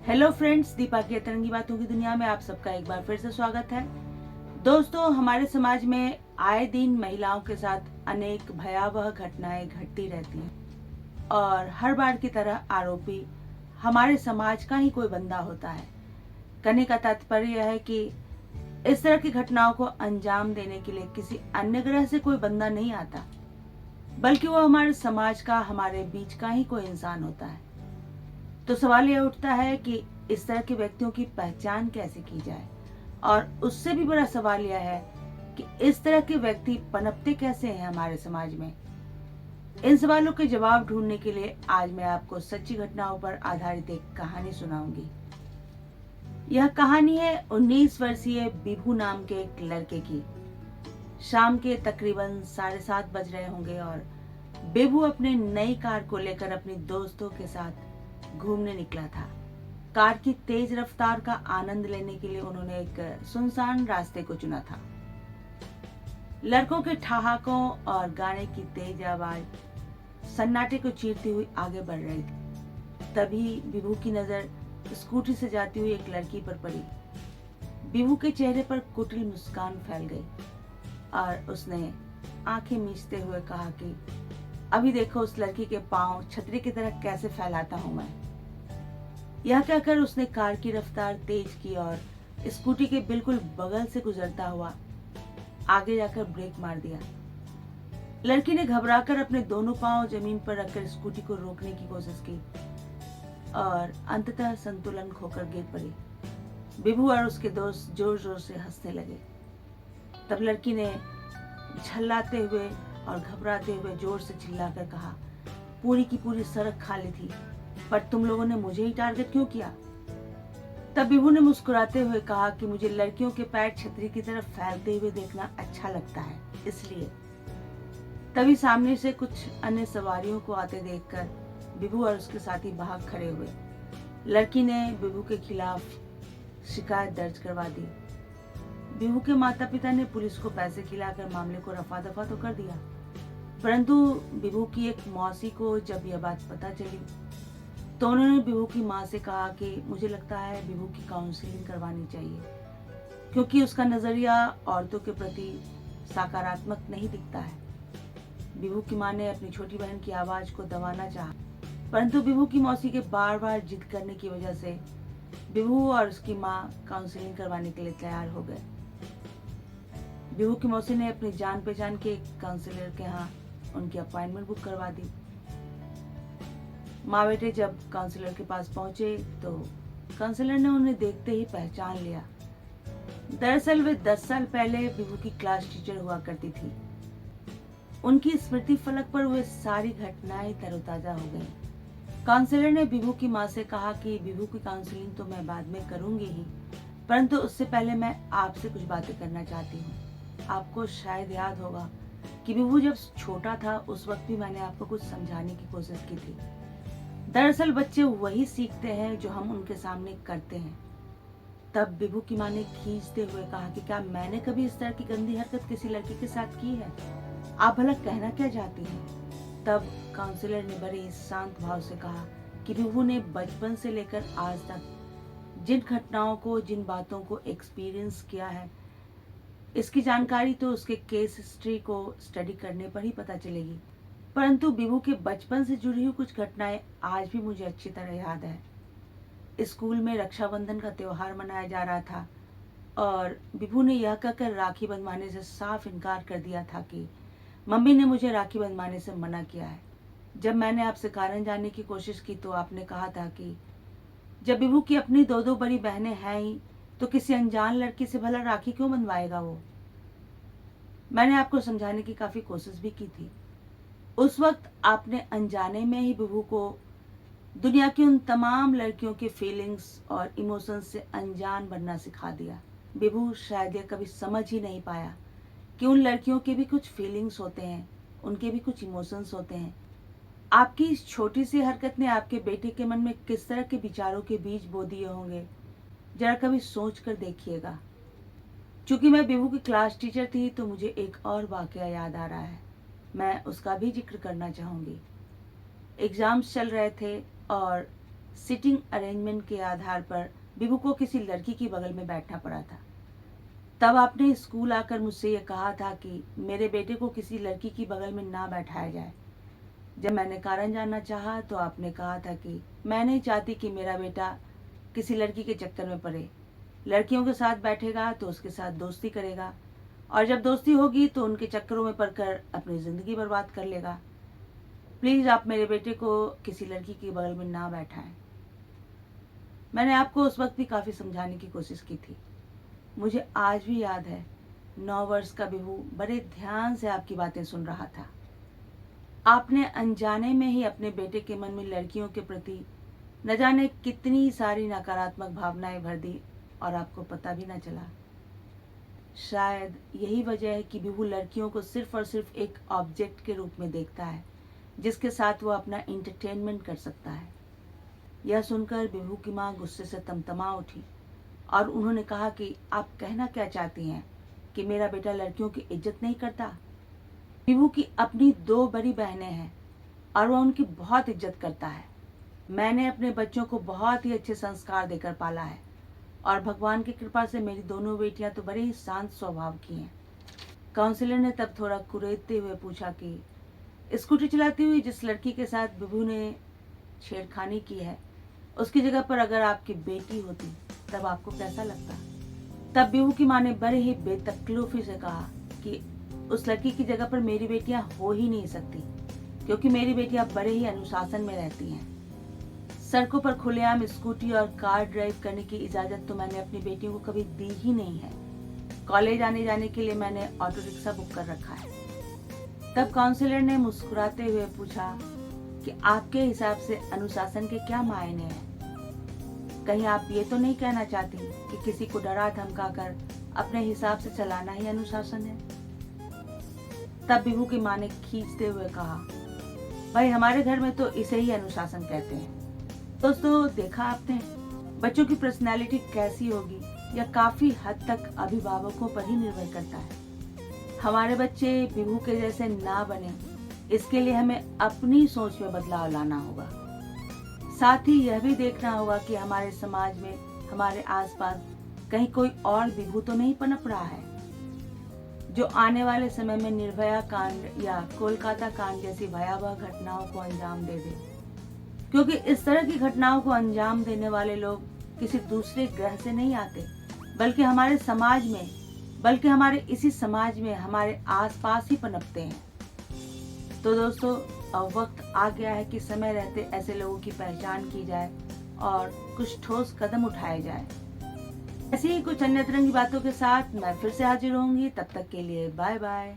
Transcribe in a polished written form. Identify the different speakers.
Speaker 1: Hello friends, Deepa की अतरंगी बातों की दुनिया में आप सबका एक बार फिर से स्वागत है। दोस्तों, हमारे समाज में आए दिन महिलाओं के साथ अनेक भयावह घटनाएं घटती रहती हैं और हर बार की तरह आरोपी हमारे समाज का ही कोई बंदा होता है। कहने का तात्पर्य यह है कि इस तरह की घटनाओं को अंजाम देने के लिए किसी अन्य ग्रह से कोई बंदा नहीं आता, बल्कि वो हमारे समाज का, हमारे बीच का ही कोई इंसान होता है। तो सवाल यह उठता है कि इस तरह के व्यक्तियों की पहचान कैसे की जाए, और उससे भी बड़ा सवाल यह है कि इस तरह के व्यक्ति पनपते कैसे हैं हमारे समाज में। इन सवालों के जवाब ढूंढने के लिए आज मैं आपको सच्ची घटनाओं पर आधारित एक कहानी सुनाऊंगी। यह कहानी है 19 वर्षीय बिभू नाम के एक लड़के की। शाम के तकरीबन 7:30 बज रहे होंगे और बिभू अपने नई कार को लेकर अपने दोस्तों के साथ घूमने निकला था। कार की तेज रफ्तार का आनंद लेने के लिए उन्होंने एक सुनसान रास्ते को चुना था। लड़कों के ठहाकों और गाने की तेज आवाज सन्नाटे को चीरती हुई आगे बढ़ रही थी। तभी बिभू की नजर स्कूटी से जाती हुई एक लड़की पर पड़ी। बिभू के चेहरे पर कुटिल मुस्कान फैल गई और उसने आंखें मीचते हुए कहा कि अभी देखो उस लड़की के पांव छतरी की तरह कैसे फैलाता हूं मैं। यह कहकर उसने कार की रफ्तार तेज की और स्कूटी के बिल्कुल बगल से गुजरता हुआ आगे जाकर ब्रेक मार दिया। लड़की ने घबराकर अपने दोनों पांव जमीन पर रखकर स्कूटी को रोकने की कोशिश की और अंततः संतुलन खोकर गिर पड़ी। बिभू और उसके दोस्त जोर जोर से हंसने लगे। तब लड़की ने झल्लाते हुए और घबराते हुए जोर से चिल्लाकर कहा, पूरी की पूरी सड़क खाली थी, पर तुम लोगों ने मुझे ही टारगेट क्यों किया? तब बिभू ने मुस्कुराते हुए कहा कि मुझे लड़कियों के पैर छतरी की तरफ फैलते हुए देखना अच्छा लगता है, इसलिए। तभी सामने से कुछ अन्य सवारियों को आते देखकर बिभू और उसके साथी भाग खड़े हुए। लड़की ने बिभू के खिलाफ शिकायत दर्ज करवा दी। बिभू के माता पिता ने पुलिस को पैसे खिलाकर मामले को रफा दफा तो कर दिया, परंतु बिभू की एक मौसी को जब यह बात पता चली तो उन्होंने बिभू की माँ से कहा कि मुझे लगता है बिभू की काउंसलिंग करवानी चाहिए, क्योंकि उसका नजरिया औरतों के प्रति सकारात्मक नहीं दिखता है। बिभू की माँ ने अपनी छोटी बहन की आवाज को दबाना चाहा, परंतु बिभू की मौसी के बार बार जिद करने की वजह से बिभू और उसकी माँ काउंसलिंग करवाने के लिए तैयार हो गए। बिभू की मौसी ने अपनी जान पहचान के काउंसलर के यहाँ उनकी अपॉइंटमेंट बुक करवा दी। माँ बेटे जब काउंसलर के पास पहुंचे तो काउंसलर ने उन्हें देखते ही पहचान लिया। दरअसल वे 10 साल पहले बिभू की क्लास टीचर हुआ करती थी। उनकी स्मृति फलक पर वे सारी घटनाएं तरोताजा हो गईं। काउंसलर ने बिभू की माँ से कहा कि बिभू की काउंसलिंग तो मैं बाद में करूंगी ही, परंतु उससे पहले मैं आपसे कुछ बातें करना चाहती हूँ। आपको शायद याद होगा कि बिभू जब छोटा था उस वक्त भी मैंने आपको कुछ समझाने की कोशिश की थी। दरअसल बच्चे वही सीखते हैं जो हम उनके सामने करते हैं। तब बिभू की माँ ने खींचते हुए कहा कि क्या मैंने कभी इस तरह की गंदी हरकत किसी लड़की के साथ की है? आप भला कहना क्या चाहती हैं? तब काउंसलर ने बड़े ही शांत भाव से कहा कि बिभू ने बचपन से लेकर आज तक जिन घटनाओं को, जिन बातों को एक्सपीरियंस किया है, इसकी जानकारी तो उसके केस हिस्ट्री को स्टडी करने पर ही पता चलेगी, परंतु बिभू के बचपन से जुड़ी हुई कुछ घटनाएं आज भी मुझे अच्छी तरह याद है। स्कूल में रक्षाबंधन का त्योहार मनाया जा रहा था और बिभू ने यह कहकर राखी बंधवाने से साफ इनकार कर दिया था कि मम्मी ने मुझे राखी बंधवाने से मना किया है। जब मैंने आपसे कारण जानने की कोशिश की तो आपने कहा था कि जब बिभू की अपनी 2 बड़ी बहनें हैं ही तो किसी अनजान लड़की से भला राखी क्यों बंधवाएगा वो? मैंने आपको समझाने की काफी कोशिश भी की थी। उस वक्त आपने अनजाने में ही बिभू को दुनिया की उन तमाम लड़कियों की फीलिंग्स और इमोशंस से अनजान बनना सिखा दिया। बिभू शायद यह कभी समझ ही नहीं पाया कि उन लड़कियों के भी कुछ फीलिंग्स होते हैं, उनके भी कुछ इमोशंस होते हैं। आपकी इस छोटी सी हरकत ने आपके बेटे के मन में किस तरह के विचारों के बीज बो दिए होंगे, जरा कभी सोच कर देखिएगा। चूंकि मैं बिभू की क्लास टीचर थी तो मुझे एक और वाकया याद आ रहा है, मैं उसका भी जिक्र करना चाहूंगी। एग्जाम्स चल रहे थे और सिटिंग अरेंजमेंट के आधार पर बिभू को किसी लड़की की बगल में बैठना पड़ा था। तब आपने स्कूल आकर मुझसे ये कहा था कि मेरे बेटे को किसी लड़की की बगल में ना बैठाया जाए। जब मैंने कारण जानना चाहा तो आपने कहा था कि मैं नहीं चाहती कि मेरा बेटा किसी लड़की के चक्कर में पड़े। लड़कियों के साथ बैठेगा तो उसके साथ दोस्ती करेगा, और जब दोस्ती होगी तो उनके चक्करों में पड़कर अपनी ज़िंदगी बर्बाद कर लेगा। प्लीज़ आप मेरे बेटे को किसी लड़की की बगल में ना बैठाएं। मैंने आपको उस वक्त भी काफ़ी समझाने की कोशिश की थी। मुझे आज भी याद है, 9 वर्ष का बिभू बड़े ध्यान से आपकी बातें सुन रहा था। आपने अनजाने में ही अपने बेटे के मन में लड़कियों के प्रति न जाने कितनी सारी नकारात्मक भावनाएं भर दी और आपको पता भी न चला। शायद यही वजह है कि बिभू लड़कियों को सिर्फ और सिर्फ एक ऑब्जेक्ट के रूप में देखता है जिसके साथ वो अपना इंटरटेनमेंट कर सकता है। यह सुनकर बिभू की माँ गुस्से से तमतमा उठी और उन्होंने कहा कि आप कहना क्या चाहती हैं कि मेरा बेटा लड़कियों की इज्जत नहीं करता? बिभू की अपनी 2 बड़ी बहनें हैं और वह उनकी बहुत इज्जत करता है। मैंने अपने बच्चों को बहुत ही अच्छे संस्कार देकर पाला है और भगवान की कृपा से मेरी दोनों बेटियां तो बड़े ही शांत स्वभाव की हैं। काउंसलर ने तब थोड़ा कुरेदते हुए पूछा कि स्कूटी चलाती हुई जिस लड़की के साथ बिभू ने छेड़खानी की है, उसकी जगह पर अगर आपकी बेटी होती तब आपको कैसा लगता? तब बिभू की माँ ने बड़े ही बेतकल्लुफी से कहा कि उस लड़की की जगह पर मेरी बेटियां हो ही नहीं सकती, क्योंकि मेरी बेटियां बड़े ही अनुशासन में रहती हैं। सड़कों पर खुलेआम स्कूटी और कार ड्राइव करने की इजाजत तो मैंने अपनी बेटियों को कभी दी ही नहीं है। कॉलेज आने जाने के लिए मैंने ऑटो रिक्शा बुक कर रखा है। तब काउंसलर ने मुस्कुराते हुए पूछा कि आपके हिसाब से अनुशासन के क्या मायने हैं? कहीं आप ये तो नहीं कहना चाहती कि किसी को डरा धमका कर अपने हिसाब से चलाना ही अनुशासन है? तब बिभू की माँ ने खींचते हुए कहा, भाई हमारे घर में तो इसे ही अनुशासन कहते हैं। दोस्तों, देखा आपने बच्चों की पर्सनैलिटी कैसी होगी, यह काफी हद तक अभिभावकों पर ही निर्भर करता है। हमारे बच्चे बिभू के जैसे ना बने, इसके लिए हमें अपनी सोच में बदलाव लाना होगा। साथ ही यह भी देखना होगा कि हमारे समाज में, हमारे आसपास कहीं कोई और बिभू तो नहीं पनप रहा है जो आने वाले समय में निर्भया कांड या कोलकाता कांड जैसी भयावह घटनाओं को अंजाम दे दे। क्योंकि इस तरह की घटनाओं को अंजाम देने वाले लोग किसी दूसरे ग्रह से नहीं आते, बल्कि हमारे समाज में, बल्कि हमारे इसी समाज में, हमारे आसपास ही पनपते हैं। तो दोस्तों, अब वक्त आ गया है कि समय रहते ऐसे लोगों की पहचान की जाए और कुछ ठोस कदम उठाए जाए। ऐसी ही कुछ अन्य तरंगी बातों के साथ मैं फिर से हाजिर होंगी। तब तक के लिए बाय बाय।